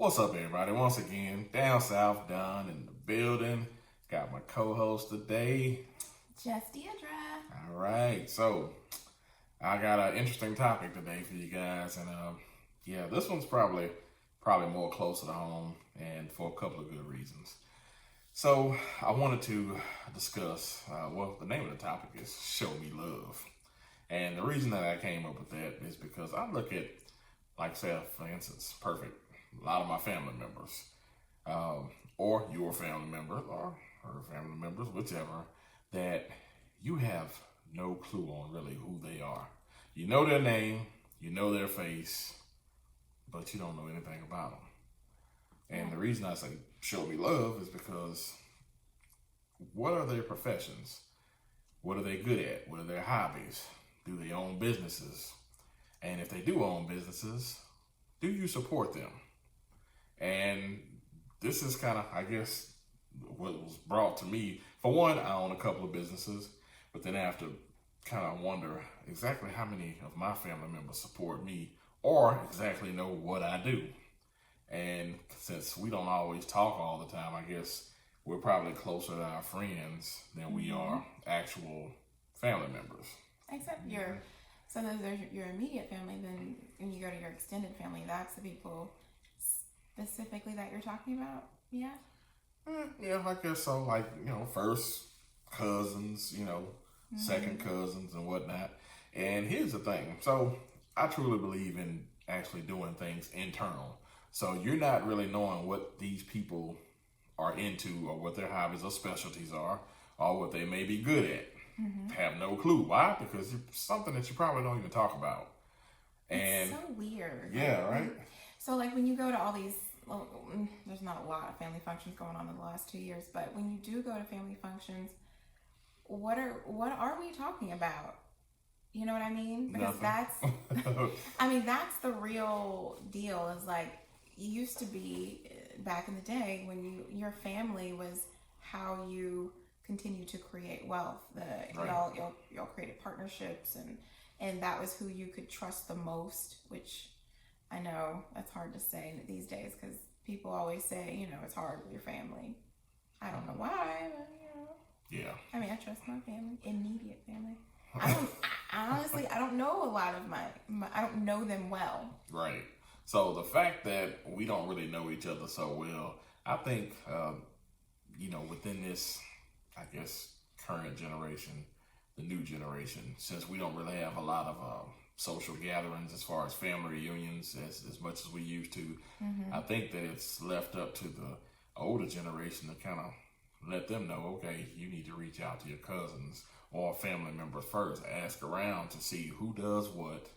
What's up, everybody? Once again, Down South Don in the building. Got my co-host today, Just Deidre. All right, so I got an interesting topic today for you guys, and this one's probably more closer to home, and for a couple of good reasons. So I wanted to discuss. The name of the topic is "Show Me Love," and the reason that I came up with that is because I look at, like, say, for instance, perfect. A lot of my family members, or your family member, or her family members, whichever, that you have no clue on really who they are. You know their name, you know their face, but you don't know anything about them. And the reason I say show me love is because what are their professions? What are they good at? What are their hobbies? Do they own businesses? And if they do own businesses, do you support them? And this is kind of, I guess, what was brought to me. For one, I own a couple of businesses, but then I have to kind of wonder exactly how many of my family members support me or exactly know what I do. And since we don't always talk all the time, I guess we're probably closer to our friends than we are actual family members. Except so those are your immediate family. Then when you go to your extended family, that's the people specifically that you're talking about. Yeah. Yeah, I guess so. Like, first cousins, second cousins and whatnot. And here's the thing. So I truly believe in actually doing things internal. So you're not really knowing what these people are into or what their hobbies or specialties are or what they may be good at. Have no clue. Why? Because it's something that you probably don't even talk about. And it's so weird. Yeah, right? So like when you go to all these, there's not a lot of family functions going on in the last 2 years, but when you do go to family functions, what are we talking about? You know what I mean? Because Nothing. that's the real deal. Is like, it used to be back in the day when your family was how you continue to create wealth. Y'all created partnerships, and that was who you could trust the most, which I know that's hard to say these days because people always say, it's hard with your family. I don't know why, but Yeah. I mean, I trust my family, immediate family. I don't know a lot of I don't know them well. Right. So the fact that we don't really know each other so well, I think, within this, I guess, current generation, the new generation, since we don't really have a lot of social gatherings as far as family reunions as much as we used to, I think that it's left up to the older generation to kind of let them know, okay, you need to reach out to your cousins or family members first. Ask around to see who does what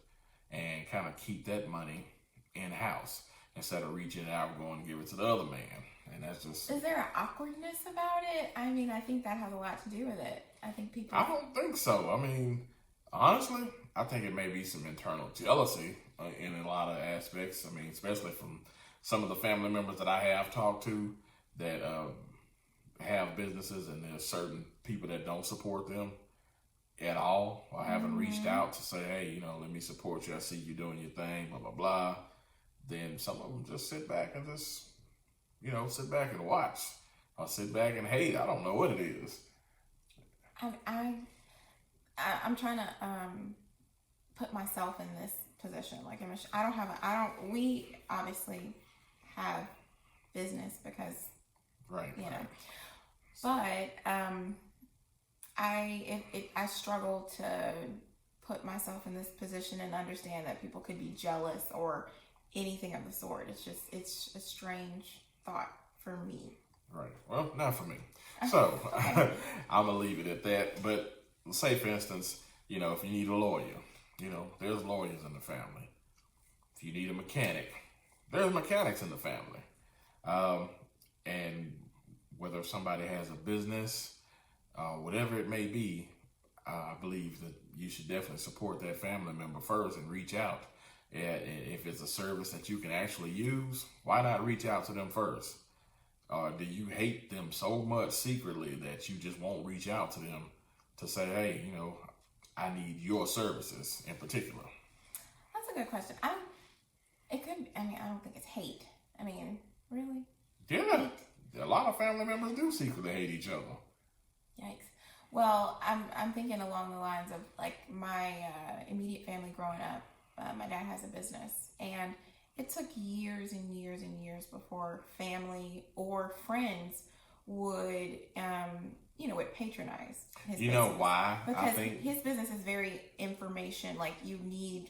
and kind of keep that money in-house instead of reaching out and going to give it to the other man. And that's just... Is there an awkwardness about it? I mean, I think that has a lot to do with it. I think people... I don't think so. I mean, honestly, I think it may be some internal jealousy in a lot of aspects. I mean, especially from some of the family members that I have talked to that have businesses, and there's certain people that don't support them at all or haven't reached out to say, hey, let me support you. I see you doing your thing, blah, blah, blah. Then some of them just sit back and watch or sit back and hate. I don't know what it is. I'm trying to put myself in this position. Like, we obviously have business because, right. But I struggle to put myself in this position and understand that people could be jealous or anything of the sort. It's a strange thought for me. Right. Well, not for me. So I'm gonna leave it at that. But say, for instance, if you need a lawyer, there's lawyers in the family. If you need a mechanic, there's mechanics in the family. And whether somebody has a business, whatever it may be, I believe that you should definitely support that family member first and reach out. And if it's a service that you can actually use, why not reach out to them first? Do you hate them so much secretly that you just won't reach out to them to say, hey, I need your services in particular? That's a good question. I don't think it's hate. I mean, really? Yeah. A lot of family members do secretly hate each other. Yikes. Well, I'm thinking along the lines of like my immediate family growing up. My dad has a business, and it took years and years and years before family or friends would, would patronize his You business. know why? Because I think his business is very information. Like you need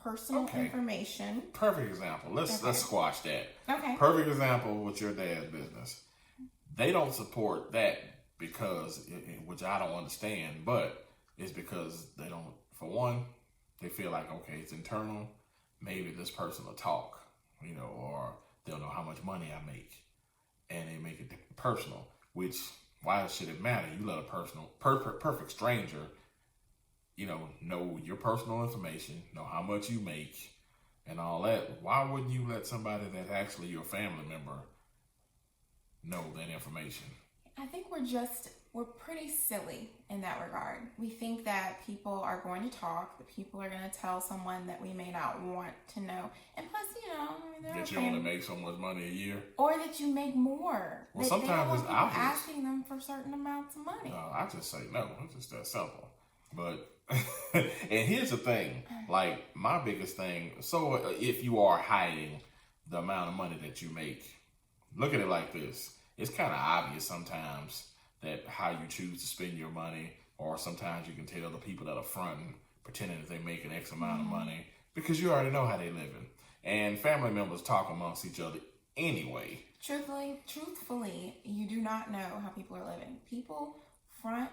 personal Okay. information. perfect example. Let's squash that. Okay. Perfect example with your dad's business. They don't support that because, which I don't understand, but it's because they don't. For one, they feel like okay, it's internal. Maybe this person will talk, or they'll know how much money I make, and they make it personal. Which why should it matter? You let a perfect stranger, know your personal information, know how much you make, and all that. Why wouldn't you let somebody that's actually your family member know that information? I think we're pretty silly in that regard. We think that people are going to talk, that people are going to tell someone that we may not want to know. And plus, That you only make so much money a year? or that you make more. Well, They sometimes don't want it's people obvious. asking them for certain amounts of money. No, I just say no. It's just that simple. But, and here's the thing. Like, my biggest thing, so if you are hiding the amount of money that you make, look at it like this. It's kind of obvious sometimes that how you choose to spend your money, or sometimes you can tell the people that are fronting, pretending that they make an X amount of money, because you already know how they living. And family members talk amongst each other anyway. Truthfully, you do not know how people are living. People are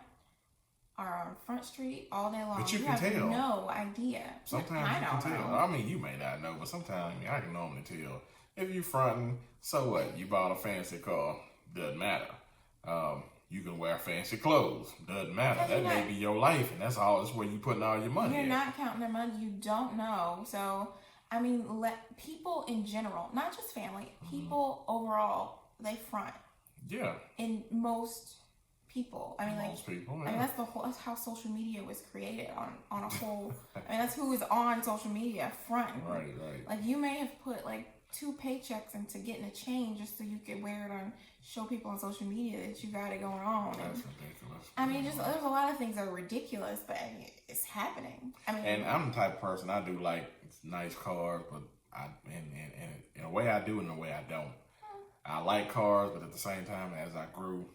on Front Street all day long. But you can have tell. no idea. Sometimes I you don't can tell. know. I mean, you may not know, but sometimes I can normally tell. If you fronting, so what? You bought a fancy car, doesn't matter. You can wear fancy clothes, doesn't matter. Because That may be your life, and that's all. That's where you putting all your money. You're in. not counting their money. You don't know. So, I mean, let people in general, not just family, people overall, they front. Yeah. In most people, I mean, Most people. I mean, that's how social media was created on a whole. I mean, that's who is on social media fronting. Right. Like you may have put like 2 paychecks into getting a chain just so you could wear it on, show people on social media that you got it going on. That's ridiculous. I mean, just there's a lot of things that are ridiculous, but I mean, it's happening. I mean, And I'm the type of person, I do like nice cars, but in a way I do and in a way I don't. I like cars, but at the same time, as I grew,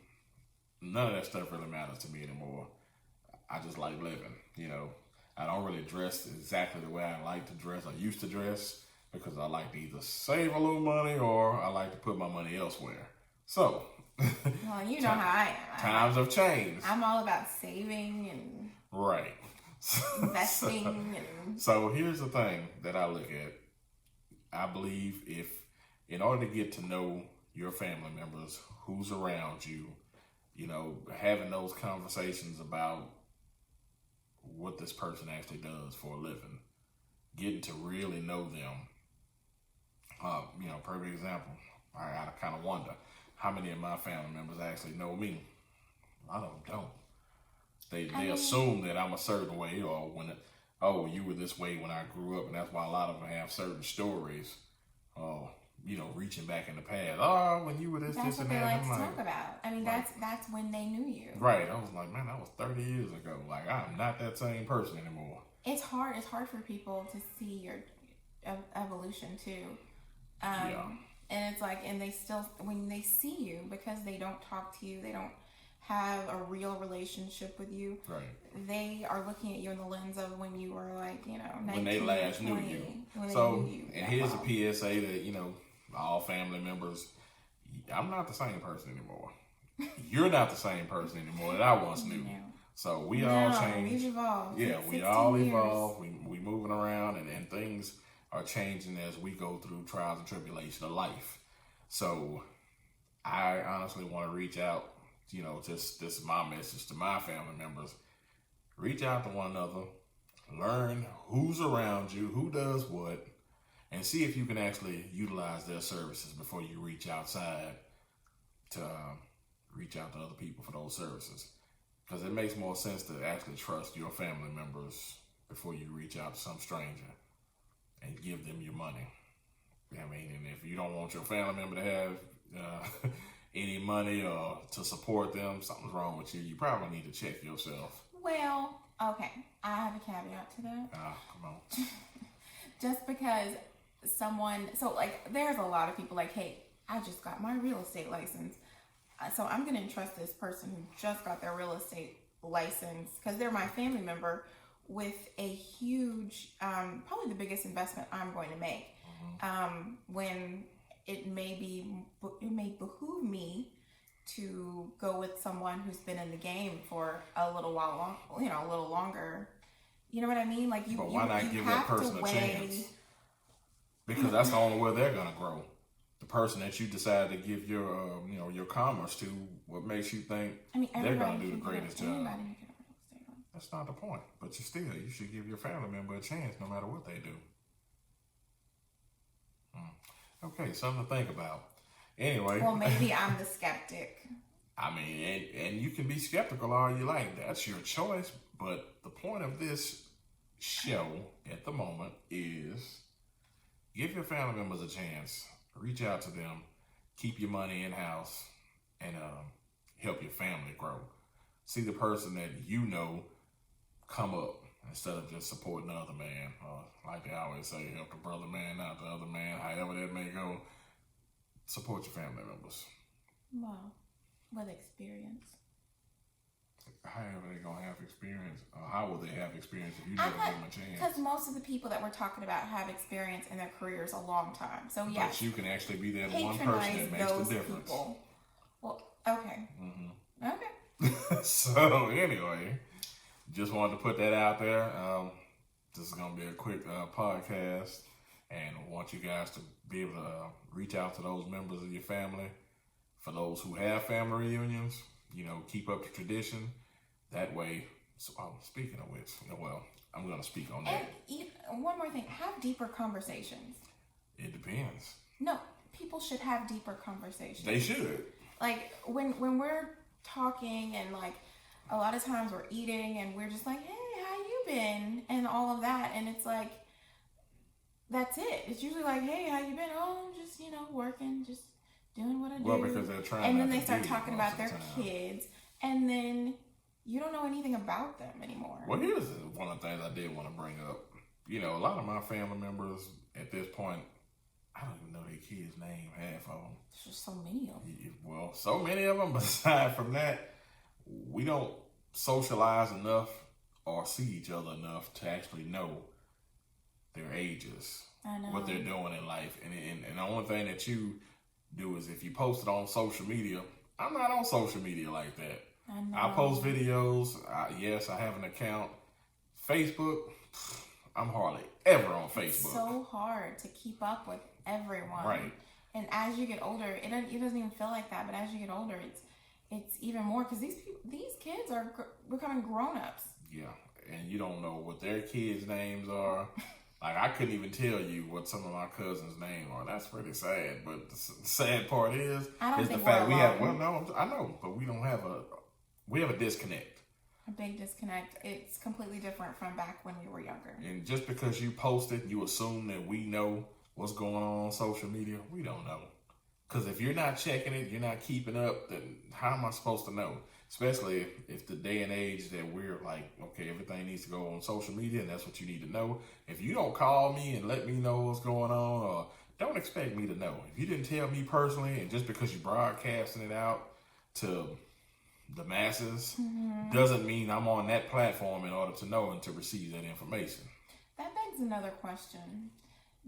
none of that stuff really matters to me anymore. I just like living, I don't really dress exactly the way I like to dress. I used to dress because I like to either save a little money or I like to put my money elsewhere. So, well, you know how I am. Times have changed. I'm all about saving and Right. investing and So here's the thing that I look at. I believe in order to get to know your family members, who's around you, having those conversations about what this person actually does for a living, getting to really know them. Perfect example. I kind of wonder how many of my family members actually know me. A lot of them don't. They assume that I'm a certain way, or you were this way when I grew up, and that's why a lot of them have certain stories. Reaching back in the past. Oh, when you were this, that's this, what and they that. like to talk about. I mean, Right. that's when they knew you. Right. I was like, man, that was 30 years ago. Like, I'm not that same person anymore. It's hard for people to see your evolution too. Yeah. And it's like, and they still, when they see you, because they don't talk to you, they don't have a real relationship with you. Right. They are looking at you in the lens of when you were like, 19, When they last 20, knew you. when they So, knew you. and here's a PSA that, all family members, I'm not the same person anymore. You're not the same person anymore that I once knew. No. So we all change. We've evolved. Yeah, It's we 16 all years. evolve. We moving around, and things are changing as we go through trials and tribulation of life. So I honestly want to reach out, just this is my message to my family members. Reach out to one another, learn who's around you, who does what, and see if you can actually utilize their services before you reach outside to reach out to other people for those services. Because it makes more sense to actually trust your family members before you reach out to some stranger and give them your money. I mean, and if you don't want your family member to have any money or to support them, something's wrong with you. You probably need to check yourself. Well, okay, I have a caveat to that. Come on. Just because so like, there's a lot of people like, hey, I just got my real estate license, so I'm going to entrust this person who just got their real estate license, because they're my family member, with a huge, probably the biggest investment I'm going to make. When it may behoove me to go with someone who's been in the game for a little while, a little longer. You know what I mean? Like, but why not give that person a chance? Because Mm-hmm. that's the only way they're gonna grow. The person that you decide to give your, your commerce to, what makes you think they're gonna do the greatest job? That's not the point. But you should give your family member a chance, no matter what they do. Okay, something to think about. Anyway. Well, maybe I'm the skeptic. I mean, and you can be skeptical all you like. That's your choice. But the point of this show at the moment is give your family members a chance. Reach out to them. Keep your money in-house. And help your family grow. See the person that you know come up instead of just supporting the other man. Like they always say, help the brother man, not the other man. However that may go, support your family members. Well, with experience. However they're going to have experience. How will they have experience if you never give them a chance? Because most of the people that we're talking about have experience in their careers a long time. So, yes. But you can actually be that one person that makes the difference. People. Well, okay. Mm-hmm. Okay. So, anyway, just wanted to put that out there. This is going to be a quick podcast, and I want you guys to be able to reach out to those members of your family. For those who have family reunions, keep up the tradition. That way, speaking of which, I'm going to speak on that. And one more thing, have deeper conversations. It depends. No, people should have deeper conversations. They should. Like, when we're talking, and like, a lot of times we're eating and we're just like, hey, how you been? And all of that. And it's like, that's it. It's usually like, hey, how you been? Oh, I'm just, working, just doing what I do. Well, because they're trying. And then they start talking about their kids. And then you don't know anything about them anymore. Well, here's one of the things I did want to bring up. A lot of my family members at this point, I don't even know their kids' name, half of them. There's just so many of them. Well, so many of them. But aside from that, we don't socialize enough or see each other enough to actually know their ages, I know. what they're doing in life. And the only thing that you do is if you post it on social media. I'm not on social media like that. I know. I post videos. Yes, I have an account. Facebook, I'm hardly ever on Facebook. It's so hard to keep up with everyone. Right. And as you get older, it doesn't even feel like that. But as you get older, it's even more, because these kids are becoming grown-ups. Yeah, and you don't know what their kids' names are. Like, I couldn't even tell you what some of my cousins' names are. That's pretty sad. But the sad part is the fact we have. Well, no, I know, but we don't have a disconnect. A big disconnect. It's completely different from back when we were younger. And just because you post it, you assume that we know what's going on social media. We don't know. Because if you're not checking it, you're not keeping up, then how am I supposed to know? Especially if the day and age that we're like, okay, everything needs to go on social media, and that's what you need to know. If you don't call me and let me know what's going on, or don't expect me to know. If you didn't tell me personally, and just because you're broadcasting it out to the masses, doesn't mean I'm on that platform in order to know and to receive that information. That begs another question.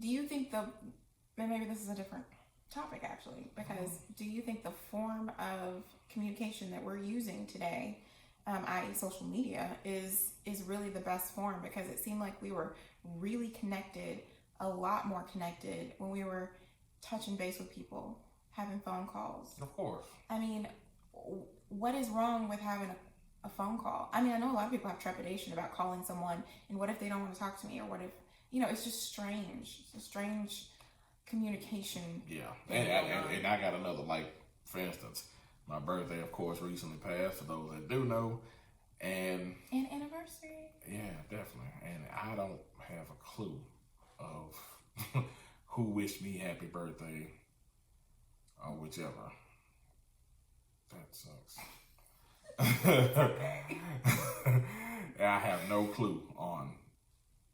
Do you think and maybe this is a different topic actually, because do you think the form of communication that we're using today, i.e. social media, is really the best form? Because it seemed like we were really connected, a lot more connected, when we were touching base with people, having phone calls. Of course. I mean, what is wrong with having a phone call? I mean, I know a lot of people have trepidation about calling someone, and what if they don't want to talk to me, or what if, it's just strange. It's a strange communication. Yeah, and I got another, like, for instance, my birthday, of course, recently passed, for those that do know, and anniversary. Yeah, definitely. And I don't have a clue of who wished me happy birthday or whichever. That sucks. I have no clue on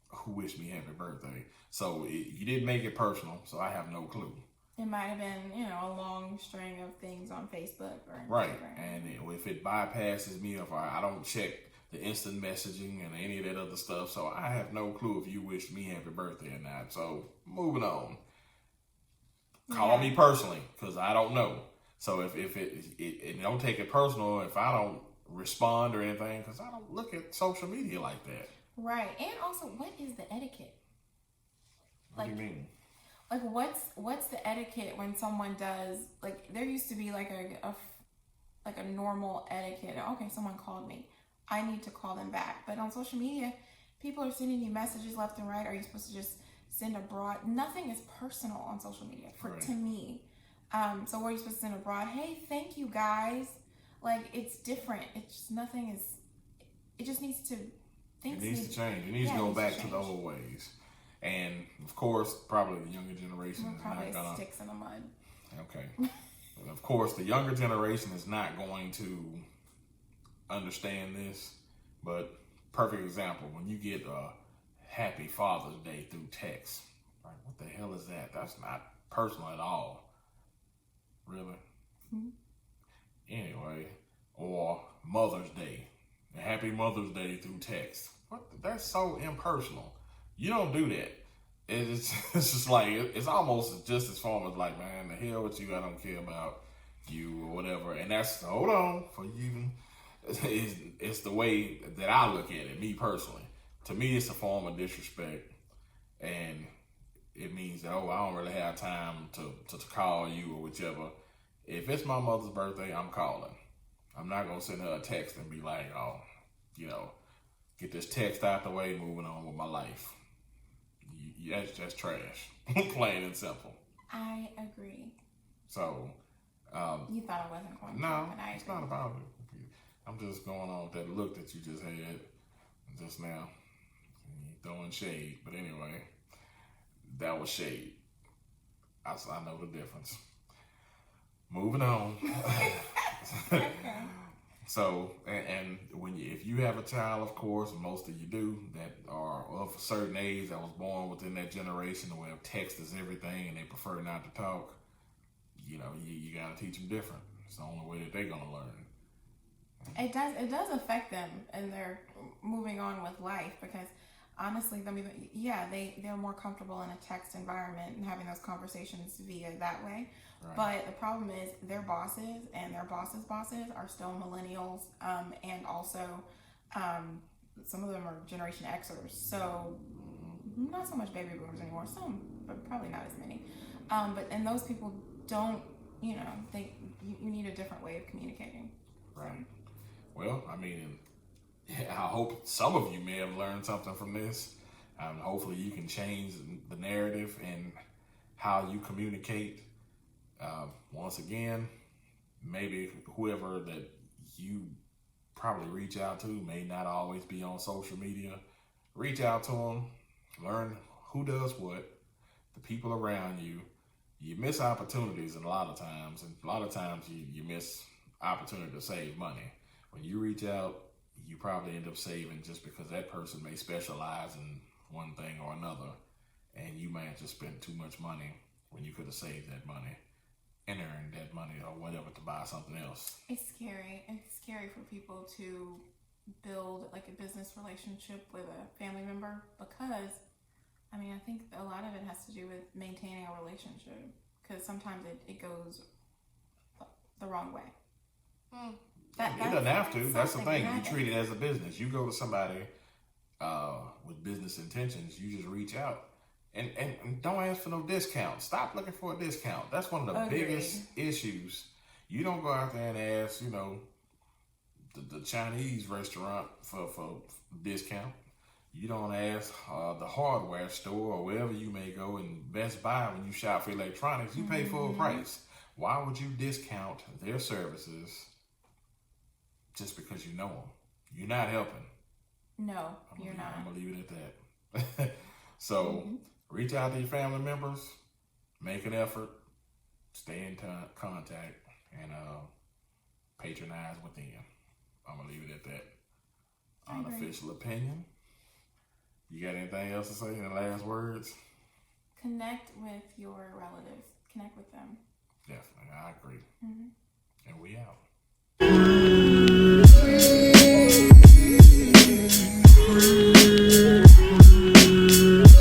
who wished me happy birthday. So you didn't make it personal, so I have no clue. It might have been, a long string of things on Facebook or right. Instagram. And if it bypasses me, if I don't check the instant messaging and any of that other stuff, so I have no clue if you wished me happy birthday or not. So moving on. Call me personally, because I don't know. So if it don't take it personal if I don't respond or anything, because I don't look at social media like that. Right. And also, what is the etiquette? What do you mean? Like, what's the etiquette when someone does, like, there used to be like a normal etiquette. Okay, someone called me, I need to call them back. But on social media, people are sending you messages left and right. Are you supposed to just send a broad? Nothing is personal on social media to me. So what are you supposed to send a broad? Hey, thank you guys. Like, it's different. It's just nothing is. It just needs to. It needs to change. It needs to go back to the old ways. And of course, probably the younger generation is not gonna. Sticks in the mud. Okay. And of course, the younger generation is not going to understand this. But perfect example, when you get a Happy Father's Day through text, like, what the hell is that? That's not personal at all. Really? Mm-hmm. Anyway, or Mother's Day, Happy Mother's Day through text. What? That's so impersonal. You don't do that. It's just like, it's almost just as far as like, man, the hell with you, I don't care about you or whatever. And that's, hold on, for you, it's the way that I look at it, me personally. To me, it's a form of disrespect. And it means that, I don't really have time to call you or whichever. If it's my mother's birthday, I'm calling. I'm not going to send her a text and be like, get this text out the way, moving on with my life. That's just trash. Plain and simple. I agree. So. You thought I wasn't going to. No, it's not about it. I'm just going on with that look that you just had just now. You're throwing shade. But anyway, that was shade. I know the difference. Moving on. Okay. So, and if you have a child, of course, most of you do, that are of a certain age, that was born within that generation where text is everything and they prefer not to talk, you got to teach them different. It's the only way that they're going to learn. It does affect them and they're moving on with life because honestly, I mean, yeah, they're more comfortable in a text environment and having those conversations via that way. Right. But the problem is their bosses and their bosses' bosses are still millennials, and also some of them are Generation Xers. So not so much baby boomers anymore. Some, but probably not as many. And those people don't, think you need a different way of communicating. Right. Well, I mean, I hope some of you may have learned something from this. Hopefully you can change the narrative and how you communicate. Once again, maybe whoever that you probably reach out to may not always be on social media. Reach out to them, learn who does what, the people around you. You miss opportunities a lot of times, and a lot of times you miss opportunity to save money. When you reach out, you probably end up saving just because that person may specialize in one thing or another, and you may have just spent too much money when you could have saved that money and earned that money or whatever to buy something else. It's scary. It's scary for people to build like a business relationship with a family member because, I mean, I think a lot of it has to do with maintaining a relationship because sometimes it goes the wrong way. It doesn't have to. That's the thing. You treat it as a business. You go to somebody with business intentions, you just reach out. And don't ask for no discount. Stop looking for a discount. That's one of the biggest issues. You don't go out there and ask, the Chinese restaurant for discount. You don't ask the hardware store or wherever you may go in Best Buy when you shop for electronics. You pay full price. Why would you discount their services just because you know them? You're not helping. No, you're not. I'm going to leave it at that. So reach out to your family members. make an effort, stay in contact, and patronize within. I'm gonna leave it at that. Unofficial opinion. You got anything else to say? Any last words? Connect with your relatives. Connect with them. Definitely, I agree. Mm-hmm. And we out.